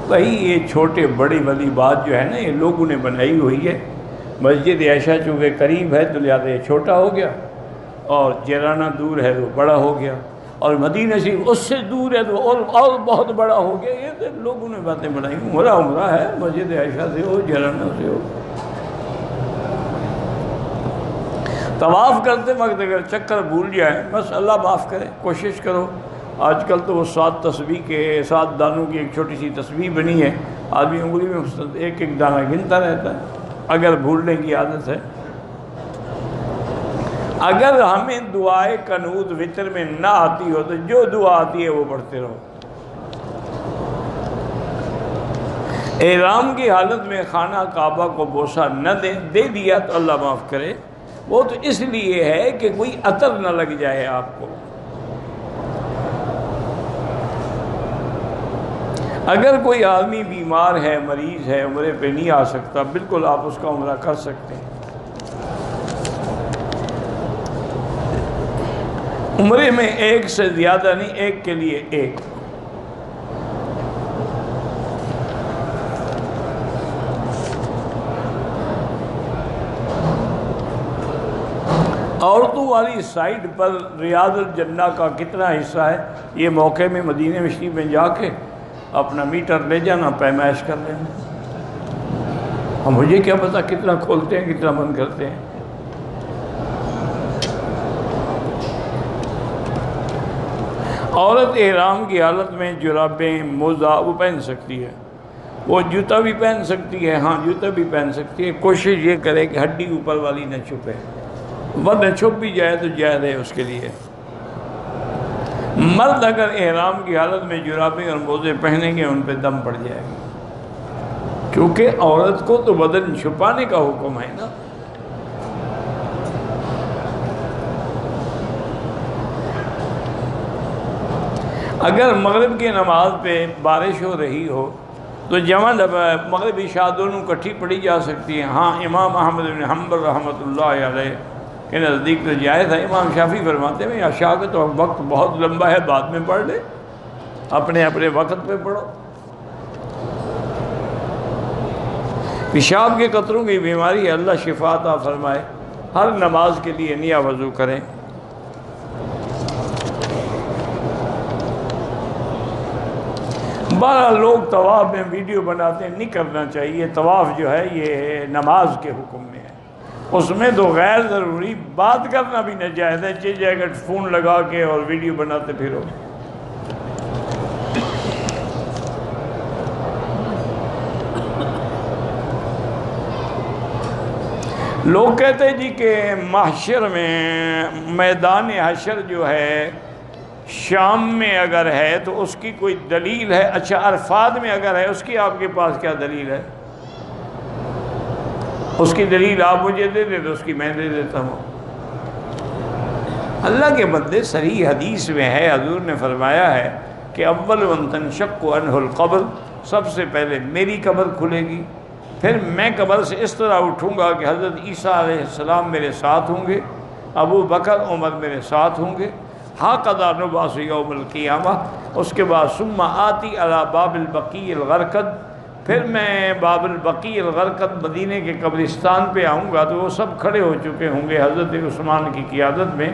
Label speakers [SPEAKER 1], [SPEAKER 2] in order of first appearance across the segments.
[SPEAKER 1] بھائی یہ چھوٹے بڑی والی بات جو ہے نا یہ لوگوں نے بنائی ہوئی ہے. مسجد عائشہ چونکہ قریب ہے تو لہٰذا یہ چھوٹا ہو گیا، اور جیرانہ دور ہے تو بڑا ہو گیا، اور مدینہ شریف اس سے دور ہے تو اور بہت بڑا ہو گیا. یہ تو لوگوں نے باتیں بنائی. عمرہ ہے، مسجد عائشہ سے ہو، جیرانہ سے ہو. طواف کرتے وقت اگر چکر بھول جائے بس اللہ معاف کرے. کوشش کرو. آج کل تو وہ 7 دانوں کی ایک چھوٹی سی تسبیح بنی ہے، آدمی انگلی میں ایک ایک دانہ گنتا رہتا ہے اگر بھولنے کی عادت ہے. اگر ہمیں دعائے قنوت وتر میں نہ آتی ہو تو جو دعا آتی ہے وہ پڑھتے رہو. احرام کی حالت میں خانہ کعبہ کو بوسہ نہ دے دیا تو اللہ معاف کرے. وہ تو اس لیے ہے کہ کوئی اثر نہ لگ جائے آپ کو. اگر کوئی آدمی بیمار ہے، مریض ہے، عمرے پہ نہیں آ سکتا، بالکل آپ اس کا عمرہ کر سکتے ہیں. عمرے میں ایک سے زیادہ نہیں، ایک کے لیے ایک. عورتوں والی سائٹ پر ریاض الجنہ کا کتنا حصہ ہے؟ یہ موقع میں مدینہ شریف میں جا کے اپنا میٹر لے جانا، پیمائش کر لینا. ہم مجھے کیا پتا کتنا کھولتے ہیں کتنا بند کرتے ہیں. عورت احرام کی حالت میں جرابیں، موزہ وہ پہن سکتی ہے. وہ جوتا بھی پہن سکتی ہے، ہاں جوتا بھی پہن سکتی ہے. کوشش یہ کرے کہ ہڈی اوپر والی نہ چھپے، ورنہ چھپ بھی جائے تو جائز ہے اس کے لیے. مرد اگر احرام کی حالت میں جرابیں اور موزے پہنیں گے ان پہ دم پڑ جائے گا، کیونکہ عورت کو تو بدن چھپانے کا حکم ہے نا. اگر مغرب کی نماز پہ بارش ہو رہی ہو تو جمع مغرب عشاء دونوں کٹھی پڑھی جا سکتی ہیں. ہاں امام احمد بن حنبل رحمۃ اللہ علیہ کے نزدیک تو جائز ہے. امام شافعی فرماتے ہیں عشاء کا تو وقت بہت لمبا ہے، بعد میں پڑھ لے، اپنے اپنے وقت پہ پڑھو. پیشاب کے قطروں کی بیماری ہے، اللہ شفا عطا فرمائے. ہر نماز کے لیے نیا وضو کریں. بارہ لوگ طواف میں ویڈیو بناتے ہیں، نہیں کرنا چاہیے. طواف جو ہے یہ نماز کے حکم میں ہے، اس میں تو غیر ضروری بات کرنا بھی ناجائز ہے. چیز اگر فون لگا کے اور ویڈیو بناتے پھرو. لوگ کہتے ہیں جی کہ محشر میں میدان حشر جو ہے شام میں اگر ہے تو اس کی کوئی دلیل ہے. اچھا عرفات میں اگر ہے اس کی آپ کے پاس کیا دلیل ہے؟ اس کی دلیل آپ مجھے دے دیں تو اس کی میں دے دیتا ہوں. اللہ کے بندے، صحیح حدیث میں ہے حضور نے فرمایا ہے کہ اول من تنشق عنہ القبر، سب سے پہلے میری قبر کھلے گی، پھر میں قبر سے اس طرح اٹھوں گا کہ حضرت عیسیٰ علیہ السلام میرے ساتھ ہوں گے، ابو بکر عمر میرے ساتھ ہوں گے. ہاکذا نبعث یوم القیامہ. اس کے بعد ثم آتی علی باب البقیع الغرقد، پھر میں باب البقیع الغرقد مدینے کے قبرستان پہ آؤں گا تو وہ سب کھڑے ہو چکے ہوں گے حضرت عثمان کی قیادت میں.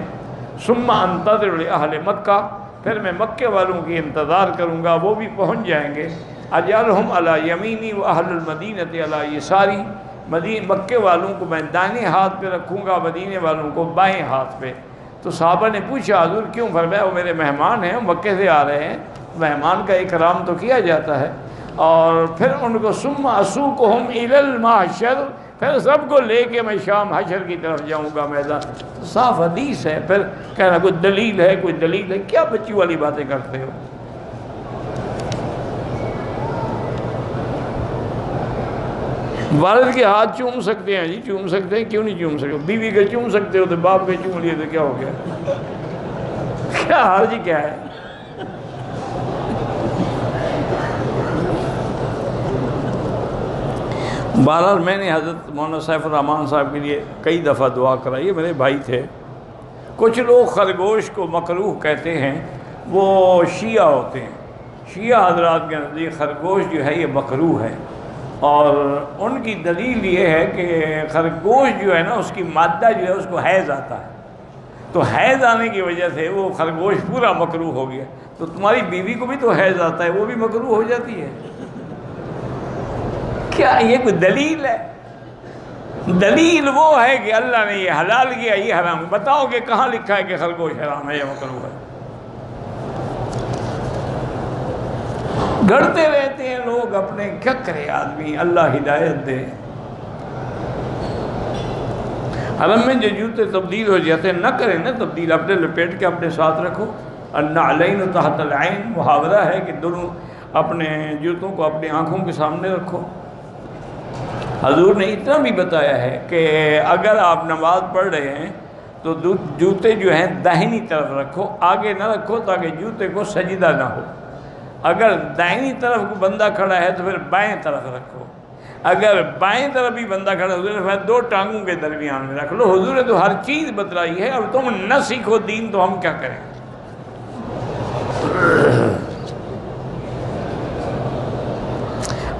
[SPEAKER 1] ثم انتظر لاہل مکہ، پھر میں مکے والوں کی انتظار کروں گا، وہ بھی پہنچ جائیں گے. اجعلہم علی یمینی و اہل المدینۃ علی یساری، مکے والوں کو میں دائیں ہاتھ پہ رکھوں گا، مدینے والوں کو بائیں ہاتھ پہ. تو صحابہ نے پوچھا حضور کیوں؟ فرمایا وہ میرے مہمان ہیں، مکے سے آ رہے ہیں، مہمان کا اکرام تو کیا جاتا ہے. اور پھر ان کو ثم اسوقہم الی المحشر، پھر سب کو لے کے میں شام حشر کی طرف جاؤں گا میدان. تو صاف حدیث ہے. پھر کہنا کوئی دلیل ہے، کوئی دلیل ہے، کیا بچی والی باتیں کرتے ہو؟ والد کے ہاتھ چوم سکتے ہیں جی، چوم سکتے ہیں، کیوں نہیں چوم سکتے؟ بیوی کے چوم سکتے ہو تو باپ کے چوم لیے تو کیا ہو گیا؟ کیا حرج کیا ہے؟ بہرحال میں نے حضرت مولانا سیف الرحمان صاحب کے لیے کئی دفعہ دعا کرائی ہے، میرے بھائی تھے. کچھ لوگ خرگوش کو مکروہ کہتے ہیں، وہ شیعہ ہوتے ہیں. شیعہ حضرات کے نزدیک خرگوش جو ہے یہ مکروہ ہے، اور ان کی دلیل یہ ہے کہ خرگوش جو ہے نا اس کی مادہ جو ہے اس کو حیض آتا ہے، تو حیض آنے کی وجہ سے وہ خرگوش پورا مکروہ ہو گیا، تو تمہاری بیوی کو بھی تو حیض آتا ہے، وہ بھی مکروہ ہو جاتی ہے۔ کیا یہ کوئی دلیل ہے؟ دلیل وہ ہے کہ اللہ نے یہ حلال کیا یہ حرام، بتاؤ کہ کہاں لکھا ہے کہ خرگوش حرام ہے یا مکروہ ہے؟ گھڑتے رہتے ہیں لوگ اپنے، کیا کرے آدمی، اللہ ہدایت دے۔ حرم میں جو جوتے تبدیل ہو جاتے ہیں نہ کریں نا تبدیل، اپنے لپیٹ کے اپنے ساتھ رکھو۔ النعلین تحت العین، محاورہ ہے کہ دونوں اپنے جوتوں کو اپنی آنکھوں کے سامنے رکھو۔ حضور نے اتنا بھی بتایا ہے کہ اگر آپ نماز پڑھ رہے ہیں تو جوتے جو ہیں داہنی طرف رکھو، آگے نہ رکھو تاکہ جوتے کو سجدہ نہ ہو۔ اگر دائنی طرف کو بندہ کھڑا ہے تو پھر بائیں طرف رکھو، اگر بائیں طرف بھی بندہ کھڑا حضور نے دو ٹانگوں کے درمیان میں رکھ لو۔ حضور نے تو ہر چیز بتلائی ہے، اب تم نہ سیکھو دین تو ہم کیا کریں؟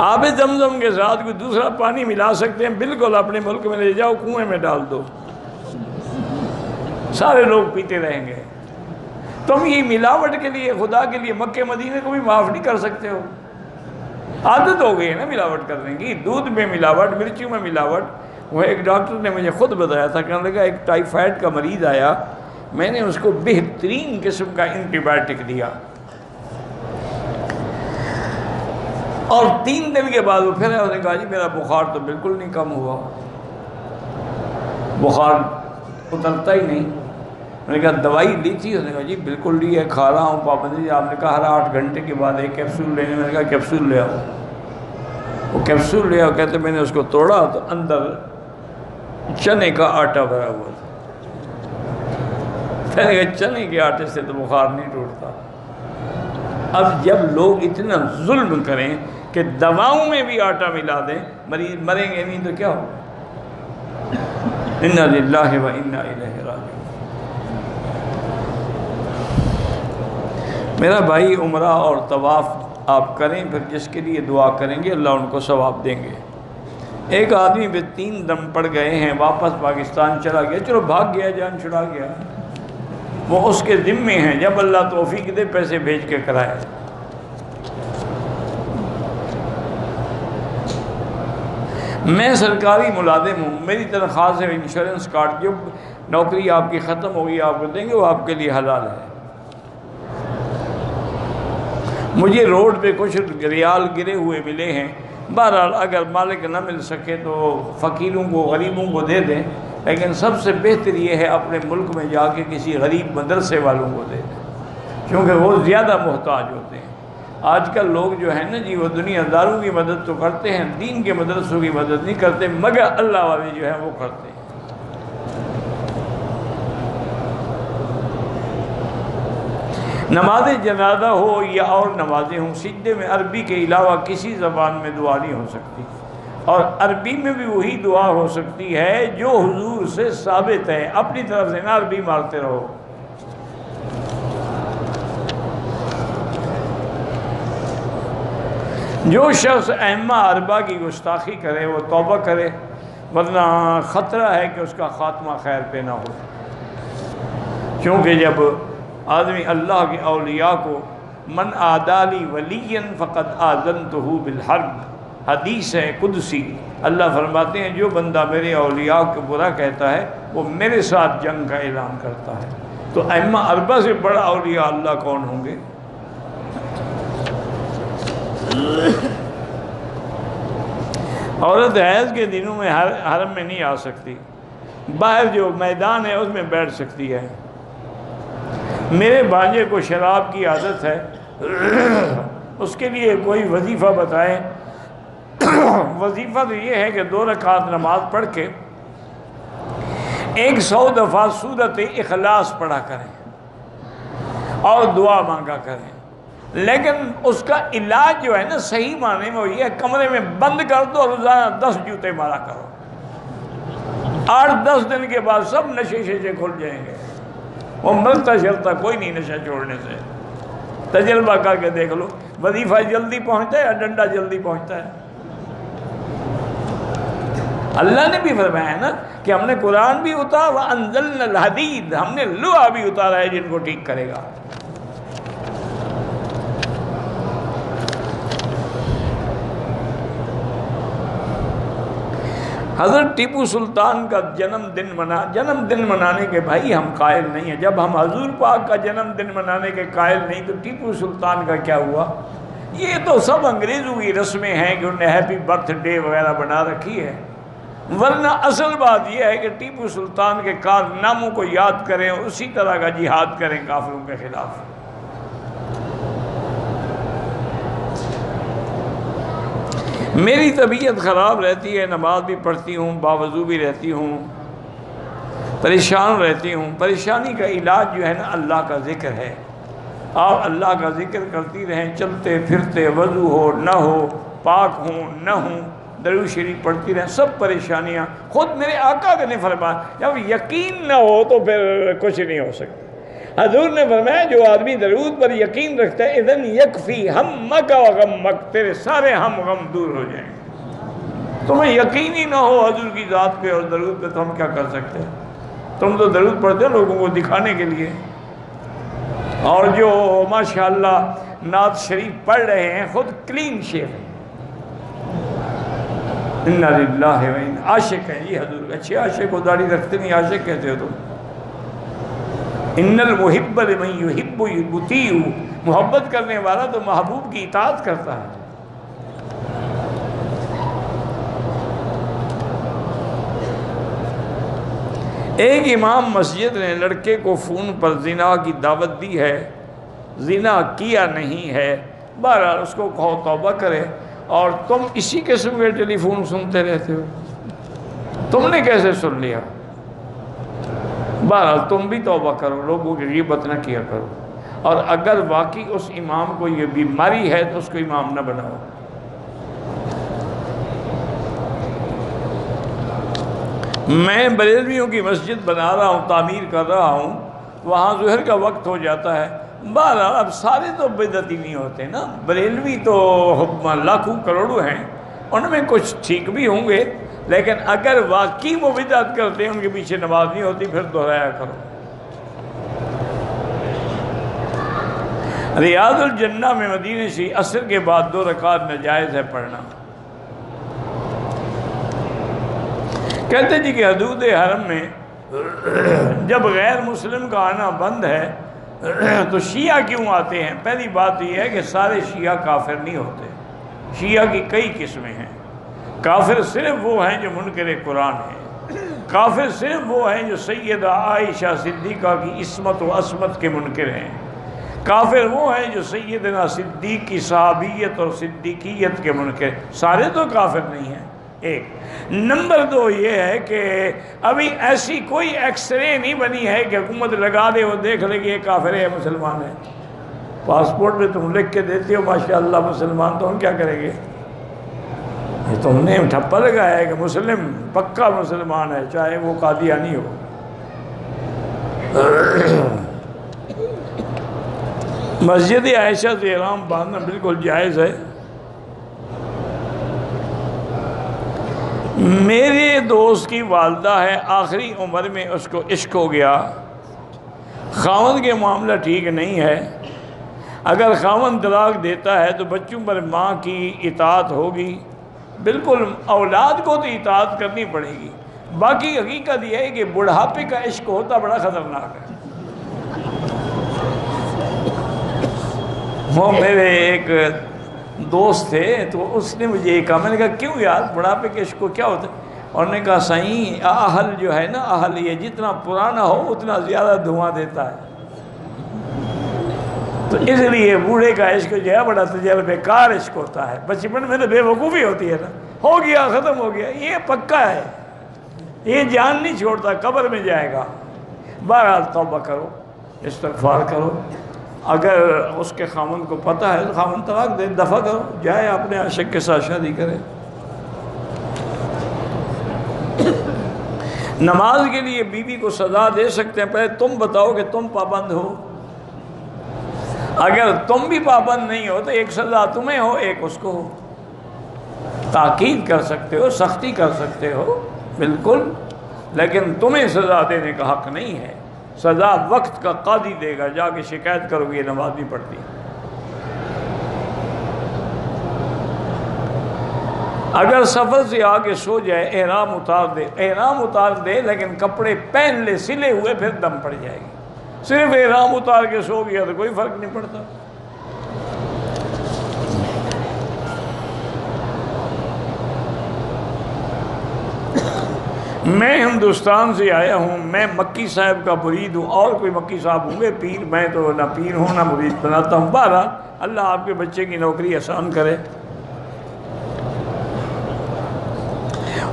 [SPEAKER 1] آب زمزم کے ساتھ کوئی دوسرا پانی ملا سکتے ہیں؟ بالکل، اپنے ملک میں لے جاؤ کنویں میں ڈال دو، سارے لوگ پیتے رہیں گے۔ تم یہ ملاوٹ کے لیے، خدا کے لیے مکے مدینے کو بھی معاف نہیں کر سکتے ہو؟ عادت ہو گئی ہے نا ملاوٹ کرنے کی، دودھ میں ملاوٹ، مرچیوں میں ملاوٹ۔ وہ ایک ڈاکٹر نے مجھے خود بتایا تھا، کہنے لگا ایک ٹائیفائڈ کا مریض آیا، میں نے اس کو بہترین قسم کا اینٹی بائیوٹک دیا، اور 3 دن کے بعد وہ پھر اس نے کہا جی میرا بخار تو بالکل نہیں کم ہوا، بخار اترتا ہی نہیں۔ میں نے کہا دوائی لی تھی؟ اس نے کہا جی بالکل لی ہے، کھا رہا ہوں پابندی۔ آپ نے کہا ہر 8 گھنٹے کے بعد ایک کیپسول لینے۔ میں نے کہا کیپسول لے آؤ۔ وہ کیپسول لے آؤ، کہتے میں نے اس کو توڑا تو اندر چنے کا آٹا بھرا ہوا تھا۔ میں نے کہا چنے کے آٹے سے تو بخار نہیں ٹوٹتا۔ اب جب لوگ اتنا ظلم کریں کہ دواؤں میں بھی آٹا ملا دیں، مریض مریں گے نہیں تو کیا ہوگا؟ انا للہ و انا الیہ راجعون۔ میرا بھائی عمرہ اور طواف آپ کریں، پھر جس کے لیے دعا کریں گے اللہ ان کو ثواب دیں گے۔ ایک آدمی پہ 3 دم پڑ گئے ہیں، واپس پاکستان چلا گیا، چلو بھاگ گیا، جان چھڑا گیا، وہ اس کے ذمے ہیں، جب اللہ توفیق دے پیسے بھیج کے کرائے۔ میں سرکاری ملازم ہوں، میری تنخواہ سے انشورنس کارڈ، جب نوکری آپ کی ختم ہوگی آپ کو دیں گے، وہ آپ کے لیے حلال ہے۔ مجھے روڈ پہ کچھ ریال گرے ہوئے ملے ہیں، بہرحال اگر مالک نہ مل سکے تو فقیروں کو، غریبوں کو دے دیں، لیکن سب سے بہتر یہ ہے اپنے ملک میں جا کے کسی غریب مدرسے والوں کو دے دیں، کیونکہ وہ زیادہ محتاج ہوتے ہیں۔ آج کل لوگ جو ہیں نا جی، وہ دنیا داروں کی مدد تو کرتے ہیں، دین کے مدرسوں کی مدد نہیں کرتے، مگر اللہ والے جو ہیں وہ کرتے ہیں۔ نماز جنازہ ہو یا اور نمازیں ہوں، سجدے میں عربی کے علاوہ کسی زبان میں دعا نہیں ہو سکتی، اور عربی میں بھی وہی دعا ہو سکتی ہے جو حضور سے ثابت ہے، اپنی طرف سے نہ عربی مارتے رہو۔ جو شخص ائمہ اربعہ کی گستاخی کرے وہ توبہ کرے، ورنہ خطرہ ہے کہ اس کا خاتمہ خیر پہ نہ ہو، کیونکہ جب آدمی اللہ کے اولیاء کو من عادالی ولی فقد آذنتہ بالحرب، حدیث ہے قدسی، اللہ فرماتے ہیں جو بندہ میرے اولیاء کو برا کہتا ہے وہ میرے ساتھ جنگ کا اعلان کرتا ہے۔ تو ائمہ اربعہ سے بڑا اولیاء اللہ کون ہوں گے؟ عورت حیض کے دنوں میں حرم میں نہیں آ سکتی، باہر جو میدان ہے اس میں بیٹھ سکتی ہے۔ میرے بھانجے کو شراب کی عادت ہے، اس کے لیے کوئی وظیفہ بتائیں۔ وظیفہ تو یہ ہے کہ 2 رکعت نماز پڑھ کے 100 دفعہ سورۃ اخلاص پڑھا کریں اور دعا مانگا کریں، لیکن اس کا علاج جو ہے نا صحیح معنی میں وہ یہ ہے کمرے میں بند کر دو اور روزانہ 10 جوتے مارا کرو، 8-10 دن کے بعد سب نشے شیشے کھل جائیں گے، وہ ملتا شرتا کوئی نہیں نشہ چھوڑنے سے، تجربہ کر کے دیکھ لو۔ وظیفہ جلدی پہنچتا ہے یا ڈنڈا جلدی پہنچتا ہے؟ اللہ نے بھی فرمایا ہے نا کہ ہم نے قرآن بھی اتارا، وَأَنزَلْنَا الْحَدِيدَ، ہم نے لوہا بھی اتارا ہے جن کو ٹھیک کرے گا۔ حضرت ٹیپو سلطان کا جنم دن منانے کے بھائی ہم قائل نہیں ہیں۔ جب ہم حضور پاک کا جنم دن منانے کے قائل نہیں تو ٹیپو سلطان کا کیا ہوا؟ یہ تو سب انگریزوں کی رسمیں ہیں کہ انہوں نے ہیپی برتھ ڈے وغیرہ بنا رکھی ہے، ورنہ اصل بات یہ ہے کہ ٹیپو سلطان کے کارناموں کو یاد کریں، اسی طرح کا جہاد کریں کافروں کے خلاف۔ میری طبیعت خراب رہتی ہے، نماز بھی پڑھتی ہوں، باوضو بھی رہتی ہوں، پریشان رہتی ہوں۔ پریشانی کا علاج جو ہے نا اللہ کا ذکر ہے۔ آپ اللہ کا ذکر کرتی رہیں، چلتے پھرتے، وضو ہو نہ ہو، پاک ہوں نہ ہوں، درود شریف پڑھتی رہیں، سب پریشانیاں خود میرے آقا نے فرمایا۔ جب یقین نہ ہو تو پھر کچھ نہیں ہو سکتا۔ حضور نے فرمایا جو آدمی درود پر یقین رکھتا ہے اذن یکفی ہمک و غمک، تیرے سارے ہم غم دور ہو جائیں گے۔ تمہیں یقین ہی نہ ہو حضور کی ذات پہ اور درود پہ تو ہم کیا کر سکتے ہیں؟ تم تو درود پڑھتے ہو لوگوں کو دکھانے کے لیے، اور جو ماشاءاللہ نعت شریف پڑھ رہے ہیں خود کلین شیو ہیں، انا للہ و انا، عاشق ہیں یہ حضور۔ اچھے عاشق کو داڑھی رکھتے نہیں، عاشق کہتے ہو تم؟ ان المحب لمن یحب یطیع، محبت کرنے والا تو محبوب کی اطاعت کرتا ہے۔ ایک امام مسجد نے لڑکے کو فون پر زنا کی دعوت دی ہے، زنا کیا نہیں ہے، بہرحال اس کو کہو توبہ کرے، اور تم اسی قسم کے ٹیلی فون سنتے رہتے ہو، تم نے کیسے سن لیا؟ بہرحال تم بھی توبہ کرو، لوگوں کی غیبت نہ کیا کرو، اور اگر واقعی اس امام کو یہ بیماری ہے تو اس کو امام نہ بناؤ۔ میں بریلویوں کی مسجد بنا رہا ہوں، تعمیر کر رہا ہوں، وہاں ظہر کا وقت ہو جاتا ہے۔ بہرحال اب سارے تو بدعتی نہیں ہوتے نا، بریلوی تو لاکھوں کروڑوں ہیں، ان میں کچھ ٹھیک بھی ہوں گے، لیکن اگر واقعی وہ بدعت کرتے ہیں ان کے پیچھے نماز نہیں ہوتی، پھر دہرایا کرو۔ ریاض الجنہ میں مدینہ سے عصر کے بعد 2 رکعت ناجائز ہے پڑھنا۔ کہتے جی کہ حدود حرم میں جب غیر مسلم کا آنا بند ہے تو شیعہ کیوں آتے ہیں؟ پہلی بات یہ ہے کہ سارے شیعہ کافر نہیں ہوتے، شیعہ کی کئی قسمیں ہیں۔ کافر صرف وہ ہیں جو منکر قرآن ہیں، کافر صرف وہ ہیں جو سیدہ عائشہ صدیقہ کی عصمت و عصمت کے منکر ہیں، کافر وہ ہیں جو سیدنا صدیق کی صحابیت اور صدیقیت کے منکر، سارے تو کافر نہیں ہیں۔ ایک نمبر 2 یہ ہے کہ ابھی ایسی کوئی ایکس رے نہیں بنی ہے کہ حکومت لگا دے وہ دیکھ لے کہ یہ کافر ہے مسلمان ہے۔ پاسپورٹ میں تم لکھ کے دیتے ہو ماشاءاللہ مسلمان، تو ہم کیا کریں گے؟ یہ تم نے ٹھپا لگایا ہے کہ مسلم پکا مسلمان ہے، چاہے وہ قادیانی ہو۔ مسجد عائشہ سے احرام باندھنا بالکل جائز ہے۔ میرے دوست کی والدہ ہے، آخری عمر میں اس کو عشق ہو گیا، خاوند کے معاملہ ٹھیک نہیں ہے، اگر خاوند طلاق دیتا ہے تو بچوں پر ماں کی اطاعت ہوگی؟ بالکل، اولاد کو تو اطاعت کرنی پڑے گی، باقی حقیقت یہ ہے کہ بڑھاپے کا عشق ہوتا بڑا خطرناک ہے۔ وہ میرے ایک دوست تھے تو اس نے مجھے یہ کہا، میں نے کہا کیوں یار بڑھاپے کے عشق کو کیا ہوتا ہے؟ اور نے کہا سائیں اہل جو ہے نا، اہل یہ جتنا پرانا ہو اتنا زیادہ دھواں دیتا ہے، تو اس لیے بوڑھے کا عشق جو ہے بڑا تجربے کار عشق ہوتا ہے، بچپن میں تو بے وقوفی ہوتی ہے نا، ہو گیا ختم ہو گیا، یہ پکا ہے، یہ جان نہیں چھوڑتا، قبر میں جائے گا۔ بہرحال توبہ کرو، استغفار کرو، اگر اس کے خاوند کو پتہ ہے تو خاوند طلاق دے، دفع کرو، جائے اپنے عاشق کے ساتھ شادی کرے۔ نماز کے لیے بیوی کو سزا دے سکتے ہیں، پہلے تم بتاؤ کہ تم پابند ہو۔ اگر تم بھی پابند نہیں ہو تو ایک سزا تمہیں ہو، ایک اس کو ہو۔ تاکید کر سکتے ہو، سختی کر سکتے ہو بالکل، لیکن تمہیں سزا دینے کا حق نہیں ہے۔ سزا وقت کا قاضی دے گا، جا کے شکایت کرو گے یہ نماز نہیں پڑھتی۔ اگر سفر سے آگے سو جائے، احرام اتار دے لیکن کپڑے پہن لے سلے ہوئے، پھر دم پڑ جائے گی۔ صرف احرام اتار کے سو گیا تو کوئی فرق نہیں پڑتا۔ میں ہندوستان سے آیا ہوں، میں مکی صاحب کا مرید ہوں، اور کوئی مکی صاحب ہوں گے پیر؟ میں تو نہ پیر ہوں نہ مرید بناتا ہوں۔ بہرحال اللہ آپ کے بچے کی نوکری آسان کرے۔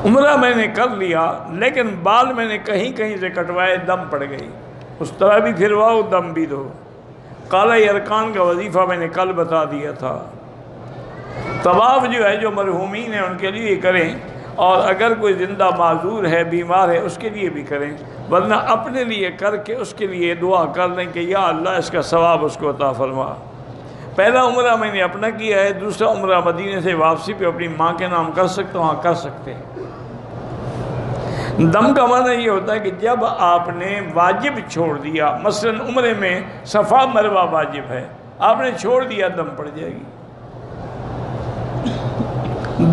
[SPEAKER 1] عمرہ میں نے کر لیا، لیکن بال میں نے کہیں کہیں سے کٹوائے، دم پڑ گئی۔ اس طرح بھی پھرواؤ، دم بھی دو۔ قلعہ ارکان کا وظیفہ میں نے کل بتا دیا تھا۔ طواف جو ہے، جو مرحومین ہیں ان کے لیے کریں، اور اگر کوئی زندہ معذور ہے، بیمار ہے، اس کے لیے بھی کریں، ورنہ اپنے لیے کر کے اس کے لیے دعا کر لیں کہ یا اللہ اس کا ثواب اس کو عطا فرما۔ پہلا عمرہ میں نے اپنا کیا ہے، دوسرا عمرہ مدینے سے واپسی پہ اپنی ماں کے نام کر سکتا ہوں؟ ہاں کر سکتے ہیں۔ دم کا معنی یہ ہوتا ہے کہ جب آپ نے واجب چھوڑ دیا، مثلا عمرے میں صفا مروہ واجب ہے، آپ نے چھوڑ دیا، دم پڑ جائے گی۔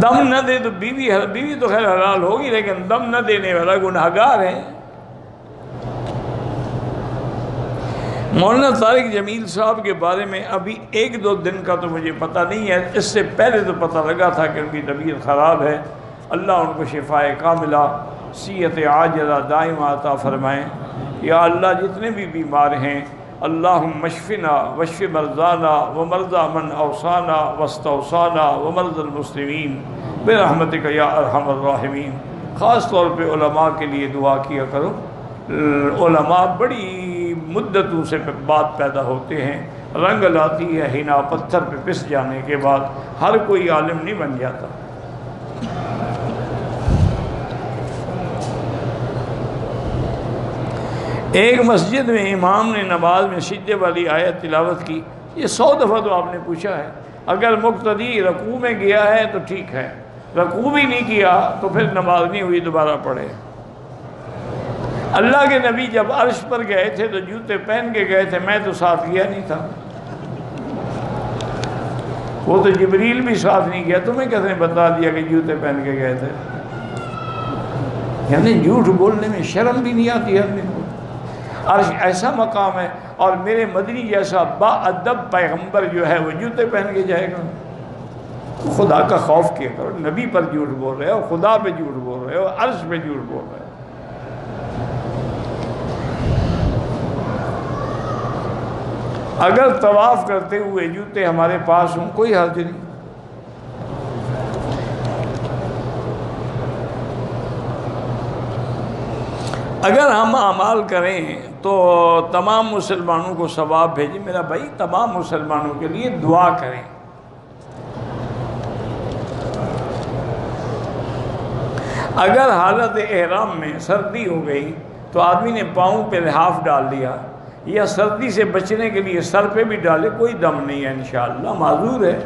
[SPEAKER 1] دم نہ دے تو بیوی تو خیر حلال ہوگی، لیکن دم نہ دینے والا گناہگار ہے۔ مولانا طارق جمیل صاحب کے بارے میں ابھی 1-2 دن کا تو مجھے پتہ نہیں ہے، اس سے پہلے تو پتہ لگا تھا کہ ان کی طبیعت خراب ہے۔ اللہ ان کو شفائے کاملہ، صحت عاجلہ دائمہ عطا فرمائیں۔ یا اللہ جتنے بھی بیمار ہیں، اللہم اشفنا واشف مرضانا ومرضى من اوصانا واستوصانا ومرضى المسلمین برحمتک یا ارحم الراحمین۔ خاص طور پہ علماء کے لیے دعا کیا کرو۔ علماء بڑی مدتوں سے بات پیدا ہوتے ہیں، رنگ لاتی ہے ہنا پتھر پہ پس جانے کے بعد، ہر کوئی عالم نہیں بن جاتا۔ ایک مسجد میں امام نے نماز میں سجدے والی آیت تلاوت کی، یہ 100 دفعہ تو آپ نے پوچھا ہے۔ اگر مقتدی رکوع میں گیا ہے تو ٹھیک ہے، رکوع بھی نہیں کیا تو پھر نماز نہیں ہوئی، دوبارہ پڑھے۔ اللہ کے نبی جب عرش پر گئے تھے تو جوتے پہن کے گئے تھے، میں تو ساتھ گیا نہیں تھا، وہ تو جبریل بھی ساتھ نہیں گیا، تمہیں کس نے بتا دیا کہ جوتے پہن کے گئے تھے؟ یعنی جھوٹ بولنے میں شرم بھی نہیں آتی آدمی کو۔ عرش ایسا مقام ہے، اور میرے مدنی جیسا با ادب پیغمبر جو ہے وہ جوتے پہن کے جائے گا؟ خدا کا خوف کیا کرو، نبی پر جھوٹ بول رہے ہو، خدا پہ جھوٹ بول رہے ہو، عرش پہ جھوٹ بول رہے ہو۔ اگر طواف کرتے ہوئے جوتے ہمارے پاس ہوں کوئی حرج نہیں۔ اگر ہم اعمال کریں تو تمام مسلمانوں کو ثواب بھیجیں۔ میرا بھائی تمام مسلمانوں کے لیے دعا کریں۔ اگر حالت احرام میں سردی ہو گئی تو آدمی نے پاؤں پہ لحاف ڈال دیا، یا سردی سے بچنے کے لیے سر پہ بھی ڈالے، کوئی دم نہیں ہے، انشاءاللہ معذور ہے۔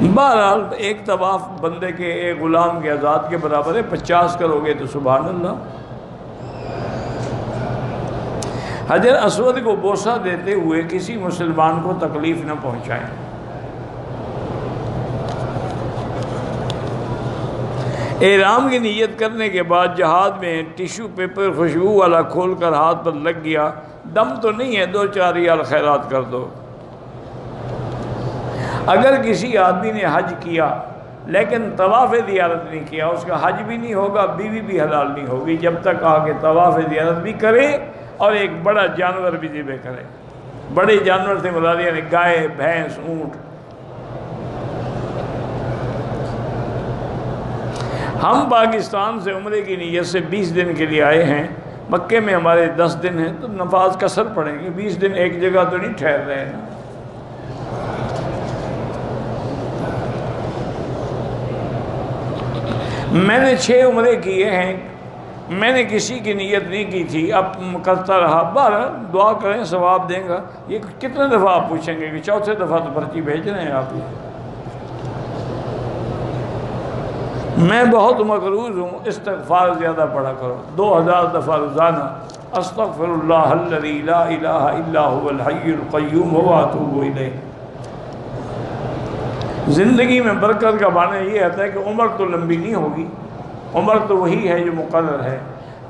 [SPEAKER 1] بہرحال ایک طواف بندے کے، ایک غلام کے آزاد کے برابر ہے، 50 کرو گے تو سبحان اللہ۔ حجر اسود کو بوسہ دیتے ہوئے کسی مسلمان کو تکلیف نہ پہنچائیں۔ احرام کی نیت کرنے کے بعد جہاد میں ٹیشو پیپر خوشبو والا کھول کر ہاتھ پر لگ گیا، دم تو نہیں ہے، 2-4 ریال خیرات کر دو۔ اگر کسی آدمی نے حج کیا لیکن طواف زیارت نہیں کیا، اس کا حج بھی نہیں ہوگا، بیوی بھی حلال نہیں ہوگی جب تک آگے طواف زیارت بھی کرے اور ایک بڑا جانور بھی ذبح کرے۔ بڑے جانور سے مراد یعنی گائے، بھینس، اونٹ۔ ہم پاکستان سے عمرے کی نیت سے 20 دن کے لیے آئے ہیں، مکے میں ہمارے 10 دن ہیں، تو نفاذ کثر پڑیں گے، 20 دن ایک جگہ تو نہیں ٹھہر رہے ہیں۔ میں نے 6 عمرے کیے ہیں، میں نے کسی کی نیت نہیں کی تھی، اب کرتا رہا، بہرحال دعا کریں ثواب دیں گا۔ یہ کتنے دفعہ آپ پوچھیں گے کہ چوتھے دفعہ تو پرچی بھیج رہے ہیں آپ۔ میں بہت مقروض ہوں، استغفار زیادہ پڑھا کرو، 2000 دفعہ روزانہ، استغفر اللہ الذی لا الہ الا هو الحی القیوم واتوب الیہ۔ زندگی میں برکت کا معنی یہ ہوتا ہے کہ عمر تو لمبی نہیں ہوگی، عمر تو وہی ہے جو مقرر ہے،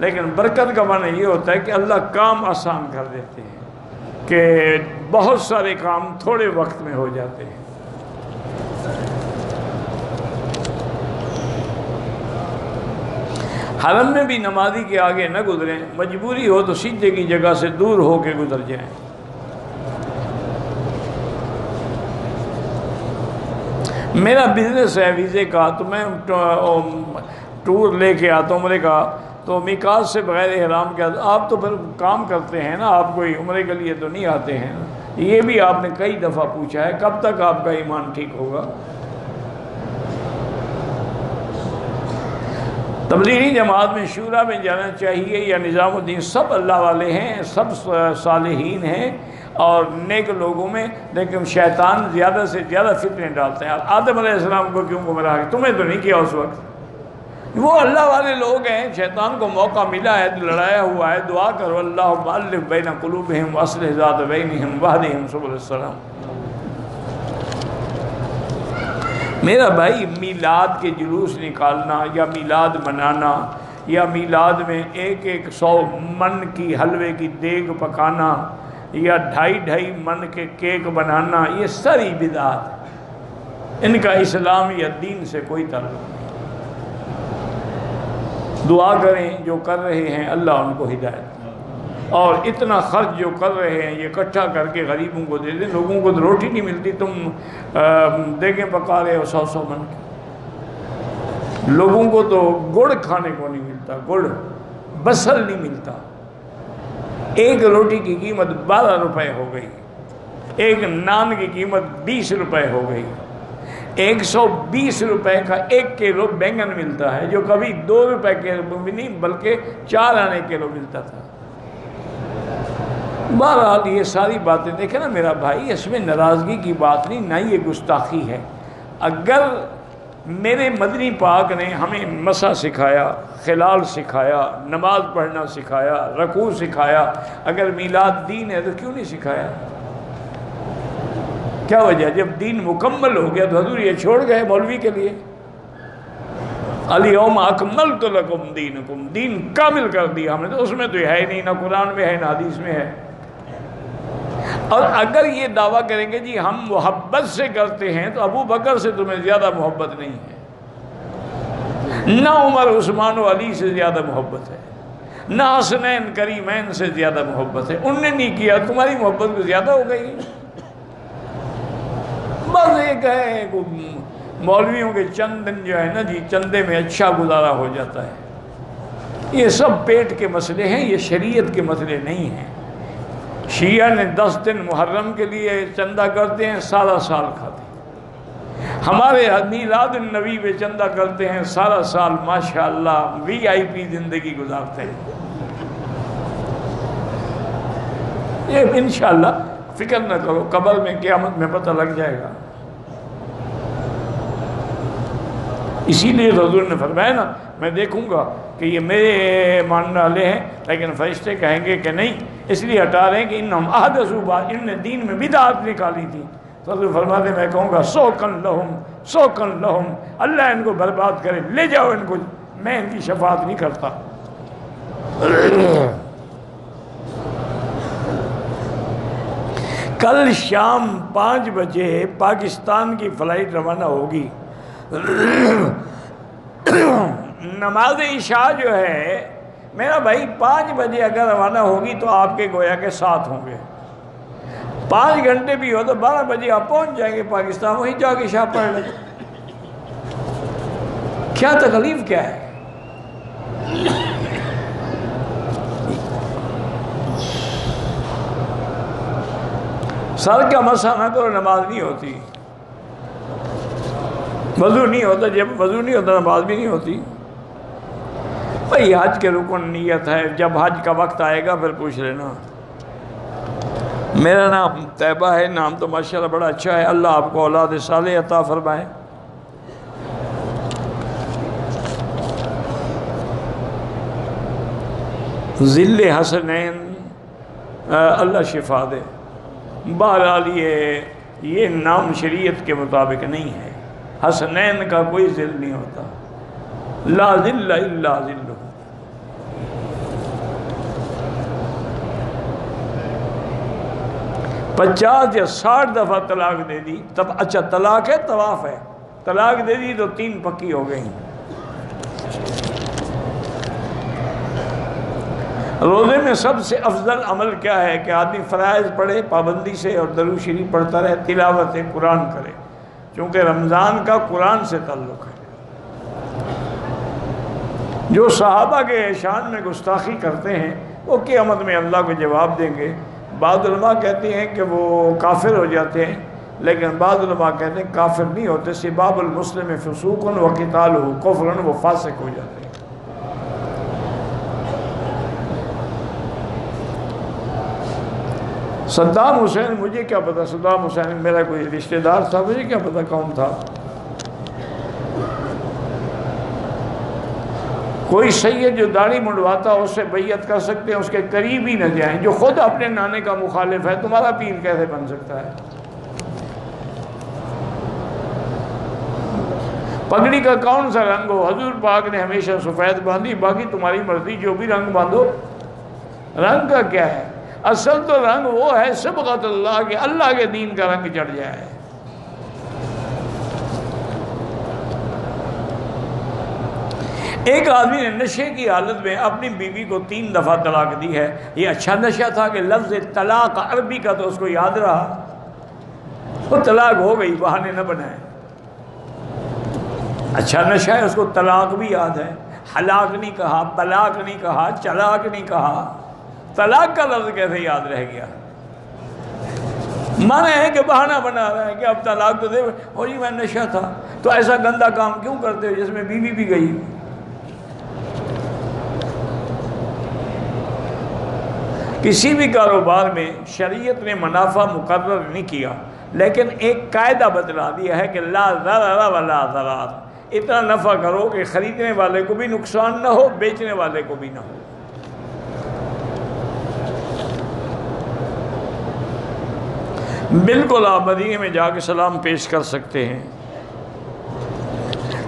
[SPEAKER 1] لیکن برکت کا معنی یہ ہوتا ہے کہ اللہ کام آسان کر دیتے ہیں، کہ بہت سارے کام تھوڑے وقت میں ہو جاتے ہیں۔ حرم میں بھی نمازی کے آگے نہ گزریں، مجبوری ہو تو سیدھے کی جگہ سے دور ہو کے گزر جائیں۔ میرا بزنس ہے ویزے کا، تو میں ٹور لے کے آتا ہوں عمرے کا، تو میقات سے بغیر احرام کے آپ تو پھر کام کرتے ہیں نا، آپ کوئی عمرے کے لیے تو نہیں آتے ہیں۔ یہ بھی آپ نے کئی دفعہ پوچھا ہے، کب تک آپ کا ایمان ٹھیک ہوگا؟ تبلیغی جماعت میں شورا میں جانا چاہیے یا نظام الدین؟ سب اللہ والے ہیں، سب صالحین ہیں اور نیک لوگوں میں، لیکن شیطان زیادہ سے زیادہ فتنے ڈالتے ہیں۔ آدم علیہ السلام کو کیوں گمراہ کیا؟ تمہیں تو نہیں کیا اس وقت، وہ اللہ والے لوگ ہیں، شیطان کو موقع ملا ہے، لڑایا ہوا ہے۔ دعا کرو اللہم الف بین قلوبہم واصلح ذات بینہم واہدہم سبل السلام۔ میرا بھائی، میلاد کے جلوس نکالنا یا میلاد منانا یا میلاد میں 100 من کی حلوے کی دیگ پکانا یا 2.5 من کے کیک بنانا، یہ ساری بدعات ہے، ان کا اسلام یا دین سے کوئی تعلق نہیں۔ دعا کریں جو کر رہے ہیں اللہ ان کو ہدایت، اور اتنا خرچ جو کر رہے ہیں یہ اکٹھا کر کے غریبوں کو دے دیں۔ لوگوں کو تو روٹی نہیں ملتی، تم دیگیں پکا رہے ہو 100 من کی۔ لوگوں کو تو گڑ کھانے کو نہیں ملتا، گڑ بصل نہیں ملتا۔ ایک روٹی کی قیمت 12 روپے ہو گئی، ایک نان کی قیمت 20 روپے ہو گئی۔ 120 روپے کا 1 کلو بینگن ملتا ہے، جو کبھی 2 روپے کے بھی نہیں بلکہ 4 آنے کلو ملتا تھا۔ بہرحال یہ ساری باتیں دیکھیں نا میرا بھائی، اس میں ناراضگی کی بات نہیں، نہ یہ گستاخی ہے۔ اگر میرے مدنی پاک نے ہمیں مسح سکھایا، خلال سکھایا، نماز پڑھنا سکھایا، رکوع سکھایا، اگر میلاد دین ہے تو کیوں نہیں سکھایا؟ کیا وجہ؟ جب دین مکمل ہو گیا تو حضور یہ چھوڑ گئے مولوی کے لیے، الیوم اکملت لکم دینکم، دین کامل کر دیا ہم نے، تو اس میں تو ہے نہیں، نہ قرآن میں ہے نہ حدیث میں ہے۔ اور اگر یہ دعویٰ کریں گے جی ہم محبت سے کرتے ہیں، تو ابو بکر سے تمہیں زیادہ محبت نہیں ہے، نہ عمر عثمان و علی سے زیادہ محبت ہے، نہ حسنین کریمین سے زیادہ محبت ہے، ان نے نہیں کیا، تمہاری محبت کو زیادہ ہو گئی۔ بس ایک ہے مولویوں کے چند دن جو ہے نا جی، چندے میں اچھا گزارا ہو جاتا ہے۔ یہ سب پیٹ کے مسئلے ہیں، یہ شریعت کے مسئلے نہیں ہیں۔ شیعہ نے 10 دن محرم کے لیے چندہ کرتے ہیں، سارا سال کھاتے ہیں۔ ہمارے میلاد النبی پہ چندہ کرتے ہیں، سارا سال ماشاءاللہ VIP زندگی گزارتے ہیں۔ یہ انشاءاللہ فکر نہ کرو، قبر میں قیامت میں پتہ لگ جائے گا۔ اسی لیے حضور نے فرمایا نا، میں دیکھوں گا کہ یہ میرے ماننے والے ہیں، لیکن فرشتے کہیں گے کہ نہیں، اس لیے ہٹا رہے ہیں کہ انہم احدثوا بعد، ان نے دین میں بدعات نکالی تھی۔ تو حضور فرماتے میں کہوں گا سوکن لہم سوکن لہم، اللہ ان کو برباد کرے، لے جاؤ ان کو، میں ان کی شفاعت نہیں کرتا۔ کل شام 5 بجے پاکستان کی فلائٹ روانہ ہوگی۔ نماز عشاء جو ہے میرا بھائی 5 بجے اگر روانہ ہوگی تو آپ کے گویا کے 7 ہوں گے، 5 گھنٹے بھی ہو تو 12 بجے آپ پہنچ جائیں گے پاکستان، وہیں جا کے عشاء پڑھ لیں۔ کیا تکلیف کیا ہے؟ سر کا مسح نہ کرو، نماز نہیں ہوتی، وضو نہیں ہوتا، جب وضو نہیں ہوتا نماز بھی نہیں ہوتی۔ بھائی حج کے رکن نیت ہے، جب حج کا وقت آئے گا پھر پوچھ لینا۔ میرا نام طیبہ ہے، نام تو ماشاءاللہ بڑا اچھا ہے، اللہ آپ کو اولاد صالح عطا فرمائے۔ ذل حسنین، اللہ شفا دے۔ بہرحال یہ نام شریعت کے مطابق نہیں ہے، حسنین کا کوئی ذل نہیں ہوتا، لا ذل الا ذلہ۔ 50 یا 60 دفعہ طلاق دے دی تب اچھا طلاق ہے، طواف ہے، طلاق دے دی تو 3 پکی ہو گئی۔ روزے میں سب سے افضل عمل کیا ہے کہ آدمی فرائض پڑھے پابندی سے اور درود شریف پڑھتا رہے، تلاوت قرآن کرے، چونکہ رمضان کا قرآن سے تعلق ہے۔ جو صحابہ کے شان میں گستاخی کرتے ہیں وہ قیامت میں اللہ کو جواب دیں گے۔ بعض علماء کہتے ہیں کہ وہ کافر ہو جاتے ہیں، لیکن بعض علماء کہتے ہیں کافر نہیں ہوتے، سباب المسلم فسوق و قتالہ کفر، وہ فاسق ہو جاتے ہیں۔ صدام حسین، مجھے کیا پتا صدام حسین میرا کوئی رشتہ دار تھا، مجھے کیا پتا کون تھا۔ کوئی سید جو داڑھی منڈواتا اس سے بیعت کر سکتے ہیں، اس کے قریب ہی نہ جائیں۔ جو خود اپنے نانے کا مخالف ہے تمہارا پیر کیسے بن سکتا ہے؟ پگڑی کا کون سا رنگ ہو، حضور پاک نے ہمیشہ سفید باندھی، باقی تمہاری مرضی جو بھی رنگ باندھو۔ رنگ کا کیا ہے؟ اصل تو رنگ وہ ہے صبغت اللہ کے، اللہ کے دین کا رنگ چڑھ جائے۔ ایک آدمی نے نشے کی حالت میں اپنی بیوی کو 3 دفعہ طلاق دی ہے۔ یہ اچھا نشہ تھا کہ لفظ طلاق عربی کا تو اس کو یاد رہا، وہ طلاق ہو گئی، بہانے نہ بنائے۔ اچھا نشہ ہے، اس کو طلاق بھی یاد ہے، ہلاک نہیں کہا، طلاق نہیں کہا، چلاق نہیں کہا، طلاق کا لفظ کیسے یاد رہ گیا؟ مانا ہے کہ بہانہ بنا رہا ہے کہ اب طلاق تو دے، اور یہ میں نشہ تھا۔ تو ایسا گندا کام کیوں کرتے ہو جس میں بیوی بھی گئی؟ کسی بھی کاروبار میں شریعت نے منافع مقرر نہیں کیا، لیکن ایک قاعدہ بتلا دیا ہے کہ لا ضرر ولا ضرار، اتنا نفع کرو کہ خریدنے والے کو بھی نقصان نہ ہو، بیچنے والے کو بھی نہ ہو۔ بالکل آپ مدینے میں جا کے سلام پیش کر سکتے ہیں۔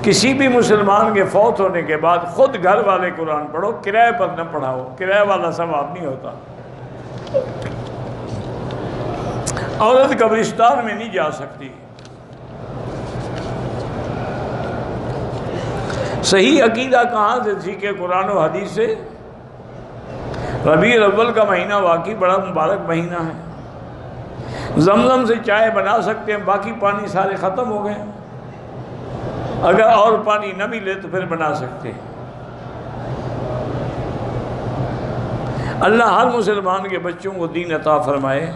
[SPEAKER 1] کسی بھی مسلمان کے فوت ہونے کے بعد خود گھر والے قرآن پڑھو، کرائے پر نہ پڑھاؤ، کرائے والا ثواب نہیں ہوتا۔ عورت قبرستان میں نہیں جا سکتی۔ صحیح عقیدہ کہاں سے سیکھے؟ قرآن و حدیث سے۔ ربیع الاول کا مہینہ واقعی بڑا مبارک مہینہ ہے۔ زمزم سے چائے بنا سکتے ہیں، باقی پانی سارے ختم ہو گئے، اگر اور پانی نہ ملے تو پھر بنا سکتے ہیں۔ اللہ ہر مسلمان کے بچوں کو دین عطا فرمائے۔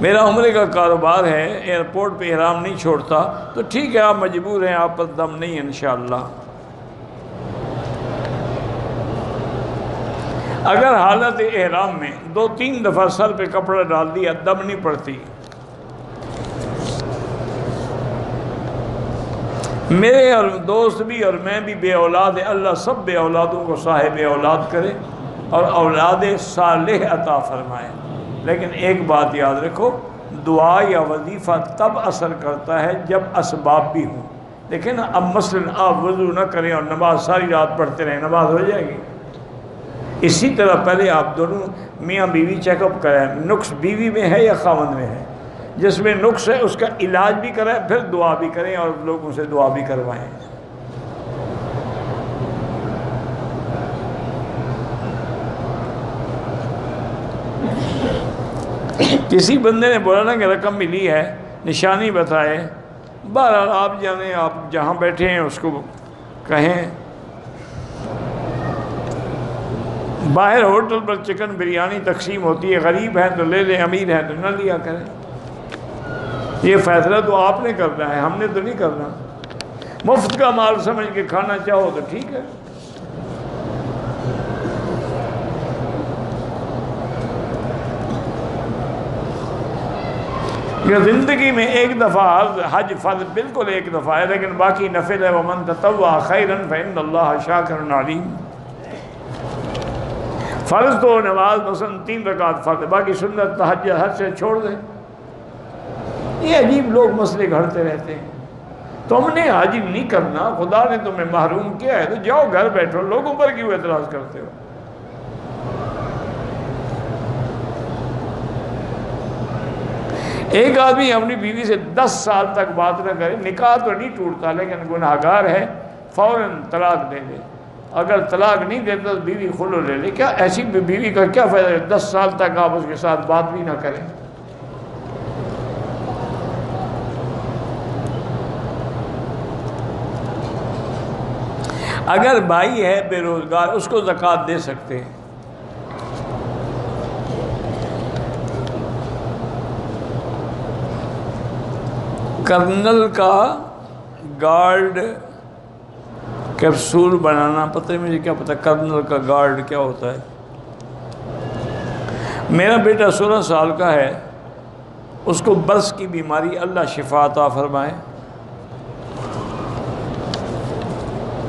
[SPEAKER 1] میرا عمرے کا کاروبار ہے، ایئرپورٹ پہ احرام نہیں چھوڑتا، تو ٹھیک ہے آپ مجبور ہیں، آپ پر دم نہیں ہے انشاءاللہ۔ اگر حالت احرام میں 2-3 دفعہ سر پہ کپڑا ڈال دیا دم نہیں پڑتی۔ میرے اور دوست بھی اور میں بھی بے اولاد ہیں، اللہ سب بے اولادوں کو صاحب اولاد کرے اور اولاد صالح عطا فرمائے۔ لیکن ایک بات یاد رکھو، دعا یا وظیفہ تب اثر کرتا ہے جب اسباب بھی ہوں۔ دیکھیں نا، اب مثلا آپ وضو نہ کریں اور نماز ساری رات پڑھتے رہیں، نماز ہو جائے گی؟ اسی طرح پہلے آپ دونوں میاں بیوی چیک اپ کریں، نقص بیوی میں ہے یا خاوند میں ہے، جس میں نقص ہے اس کا علاج بھی کریں، پھر دعا بھی کریں اور لوگوں سے دعا بھی کروائیں۔ کسی بندے نے بولا نا کہ رقم ملی ہے، نشانی بتائے، بہرحال آپ جانے، آپ جہاں بیٹھے ہیں اس کو کہیں۔ باہر ہوٹل پر چکن بریانی تقسیم ہوتی ہے، غریب ہیں تو لے لیں، امیر ہیں تو نہ لیا کریں۔ یہ فیصلہ تو آپ نے کرنا ہے، ہم نے تو نہیں کرنا۔ مفت کا مال سمجھ کے کھانا چاہو تو ٹھیک ہے۔ کہ زندگی میں ایک دفعہ حج فرض بالکل ایک دفعہ ہے، لیکن باقی نفل ہے، وَمَن تَطَوَّعَ خَيْرًا فَإِنَّ اللَّهَ شَاكِرٌ عَلِيمٌ۔ فرض تو نماز مثلا 3 رکعت فرض ہے، باقی سنت تہجد حج سے چھوڑ دیں۔ یہ عجیب لوگ مسئلے گھڑتے رہتے ہیں۔ تم نے حج نہیں کرنا، خدا نے تمہیں محروم کیا ہے تو جاؤ گھر بیٹھو، لوگوں پر کیوں اعتراض کرتے ہو؟ ایک آدمی اپنی بیوی سے 10 سال تک بات نہ کرے، نکاح تو نہیں ٹوٹتا لیکن گناہگار ہے، فوراً طلاق دے دے۔ اگر طلاق نہیں دیتا تو بیوی خلع لے لے۔ کیا ایسی بیوی کا کیا فائدہ ہے 10 سال تک آپ اس کے ساتھ بات بھی نہ کریں؟ اگر بھائی ہے بے روزگار، اس کو زکوٰۃ دے سکتے ہیں۔ کرنل کا گارڈ کیپسول بنانا، پتہ ہے مجھے کیا پتہ کرنل کا گارڈ کیا ہوتا ہے۔ میرا بیٹا 16 سال کا ہے، اس کو برس کی بیماری، اللہ شفا عطا فرمائے۔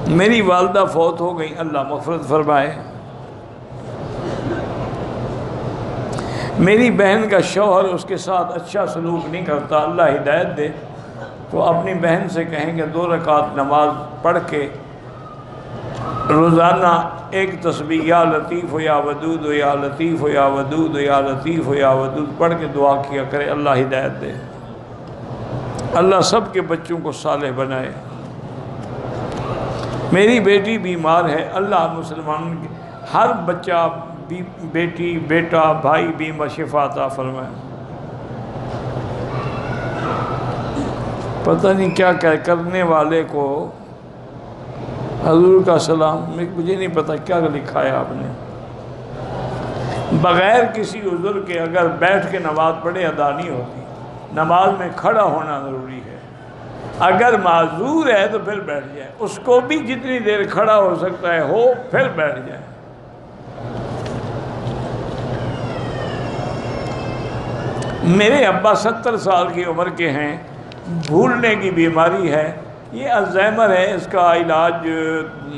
[SPEAKER 1] میری والدہ فوت ہو گئی، اللہ مغفرت فرمائے۔ میری بہن کا شوہر اس کے ساتھ اچھا سلوک نہیں کرتا، اللہ ہدایت دے۔ تو اپنی بہن سے کہیں گے 2 رکعت نماز پڑھ کے روزانہ ایک تسبیح یا لطیف ہو یا ودود ہو یا لطیف ہو یا ودود ہو یا لطیف ہو یا ودود پڑھ کے دعا کیا کرے، اللہ ہدایت دے۔ اللہ سب کے بچوں کو صالح بنائے۔ میری بیٹی بیمار ہے، اللہ مسلمان کے ہر بچہ، بیٹی، بیٹا، بھائی بیمار شفا عطا فرمائے۔ پتہ نہیں کیا کرنے والے کو حضور کا سلام، مجھے نہیں پتہ کیا لکھا ہے آپ نے۔ بغیر کسی عذر کے اگر بیٹھ کے نماز پڑھے ادا نہیں ہوتی، نماز میں کھڑا ہونا ضروری ہے۔ اگر معذور ہے تو پھر بیٹھ جائے، اس کو بھی جتنی دیر کھڑا ہو سکتا ہے ہو، پھر بیٹھ جائے۔ میرے ابا 70 سال کی عمر کے ہیں، بھولنے کی بیماری ہے، یہ الزائمر ہے، اس کا علاج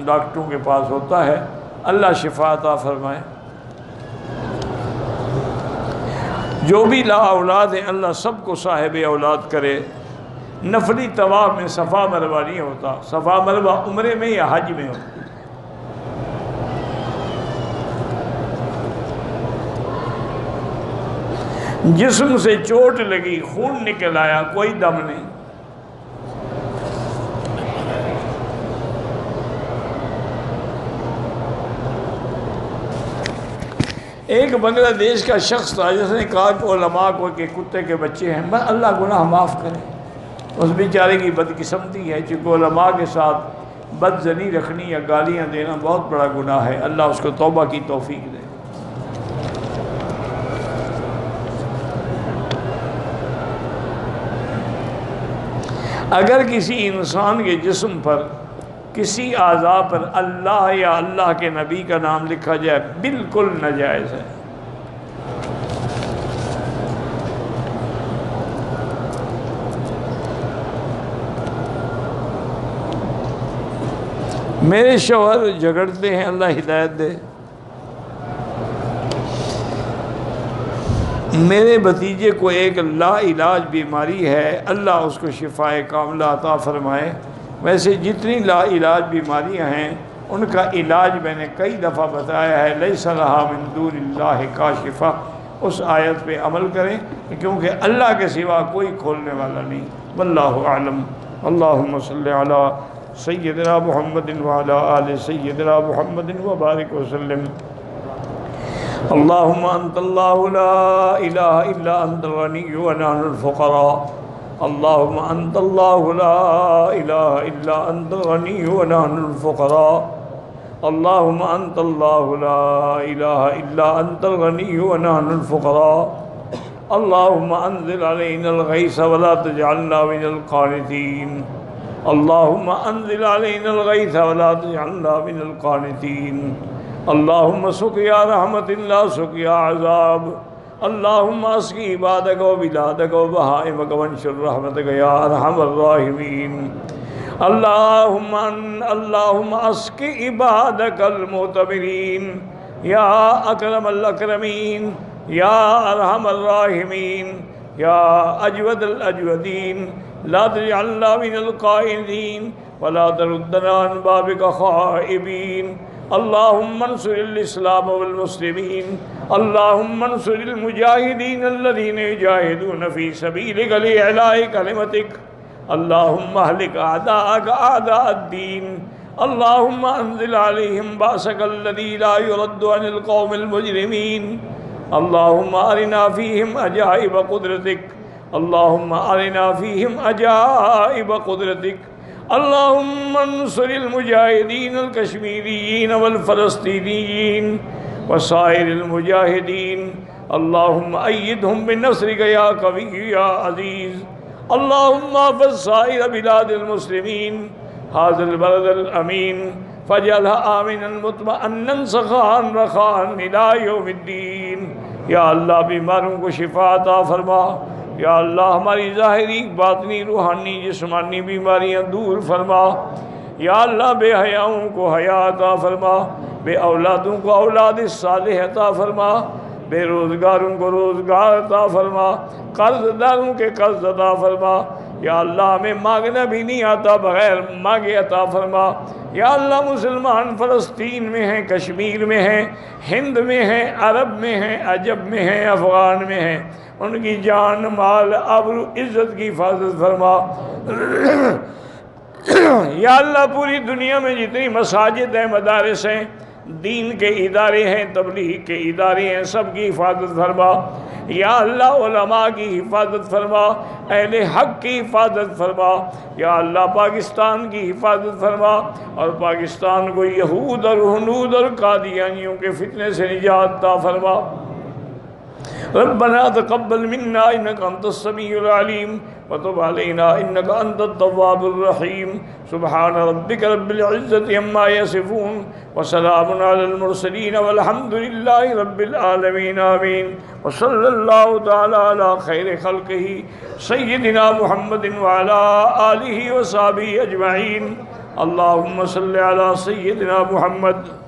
[SPEAKER 1] ڈاکٹروں کے پاس ہوتا ہے، اللہ شفا عطا فرمائے۔ جو بھی لا اولاد ہیں اللہ سب کو صاحب اولاد کرے۔ نفلی طواف میں صفا مروہ نہیں ہوتا، صفا مروہ عمرے میں یا حج میں ہوتا۔ جسم سے چوٹ لگی، خون نکل آیا، کوئی دم نہیں۔ ایک بنگلہ دیش کا شخص تھا جس نے کہا کہ علماء کو کہ کتے کے بچے ہیں، بس اللہ گناہ معاف کرے۔ اس بیچارے کی بدقسمتی ہے، چونکہ علماء کے ساتھ بد زنی رکھنی یا گالیاں دینا بہت بڑا گناہ ہے، اللہ اس کو توبہ کی توفیق دے۔ اگر کسی انسان کے جسم پر کسی اعضاء پر اللہ یا اللہ کے نبی کا نام لکھا جائے بالکل ناجائز ہے۔ میرے شوہر جھگڑتے ہیں، اللہ ہدایت دے۔ میرے بھتیجے کو ایک لا علاج بیماری ہے، اللہ اس کو شفاء کاملہ عطا فرمائے۔ ویسے جتنی لا علاج بیماریاں ہیں ان کا علاج میں نے کئی دفعہ بتایا ہے، لیس لہا من دون اللہ کاشفہ، اس آیت پہ عمل کریں کیونکہ اللہ کے سوا کوئی کھولنے والا نہیں۔ واللہ اعلم۔ اللہم صلی علی سیدنا محمد وعلی آل سیدنا محمد وبارک وسلم۔ اللہم انت اللہ لا الہ الا انت الغنی ونحن الفقراء۔ اللہم انت اللہ لا الہ الا انت الغنی ونحن الفقراء۔ اللہم انت اللہ لا الہ الا انت الغنی ونحن الفقراء۔ اللہم انزل علینا الغیث ولا تجعلنا من القانطین۔ اللہم انزل علینا الغیث ولا تجعلنا من القانطین۔ اللہم سقیا رحمت لا سقیا عذاب۔ اللهم اسقِ عبادك وبلادك وبهائمك وانشر رحمتك يا ارحم الراحمين اللهم اسقِ عبادك المعتبرين يا اکرم الاکرمین یا ارحم الراحمین یا اجود الاجودین لا تجعلنا من القائلین ولا تردنا عن بابك خائبین اللهم انصر الاسلام والمسلمین اللهم انصر المجاہدین الذين يجاهدون في سبيلك لإعلاء كلمتك اللهم اهلك اعداءك اعداء الدين اللهم انزل عليهم بأسك الذي لا يرد عن القوم المجرمين اللهم ارنا فيهم عجائب قدرتك اللهم ارنا فيهم عجائب قدرتك اللهم انصر المجاهدين الكشميريين والفلسطينيين وسائر المجاهدين اللهم أيدهم بنصرك يا قوي يا عزيز اللهم احفظ سائر بلاد المسلمين هذا البلد الأمين فاجعلها آمنا مطمئنا سخاء رخاء إلى يوم الدين یا اللہ بیماروں کو شفا عطا فرما یا اللہ ہماری ظاہری باطنی روحانی جسمانی بیماریاں دور فرما یا اللہ بے حیاؤں کو حیا عطا فرما بے اولادوں کو اولاد صالح عطا فرما بے روزگاروں کو روزگار عطا فرما قرض داروں کے قرض عطا فرما یا اللہ ہمیں مانگنا بھی نہیں آتا بغیر مانگے عطا فرما یا اللہ مسلمان فلسطین میں ہیں کشمیر میں ہیں ہند میں ہیں عرب میں ہیں عجب میں ہیں افغان میں ہیں ان کی جان مال آبرو عزت کی حفاظت فرما یا اللہ پوری دنیا میں جتنی مساجد ہیں مدارس ہیں دین کے ادارے ہیں تبلیغ کے ادارے ہیں سب کی حفاظت فرما یا اللہ علماء کی حفاظت فرما اہل حق کی حفاظت فرما یا اللہ پاکستان کی حفاظت فرما اور پاکستان کو یہود اور ہنود اور قادیانیوں کے فتنے سے نجات عطا فرما ربنا تقبل منا انك انت السميع العليم وتب علينا انك انت التواب الرحيم سبحان ربك رب العزة عما يصفون وسلام على المرسلين والحمد لله رب العالمين آمين وصلى الله تعالى على خير خلقه سيدنا محمد وعلى آله وصحبه أجمعين اللهم صل على سيدنا محمد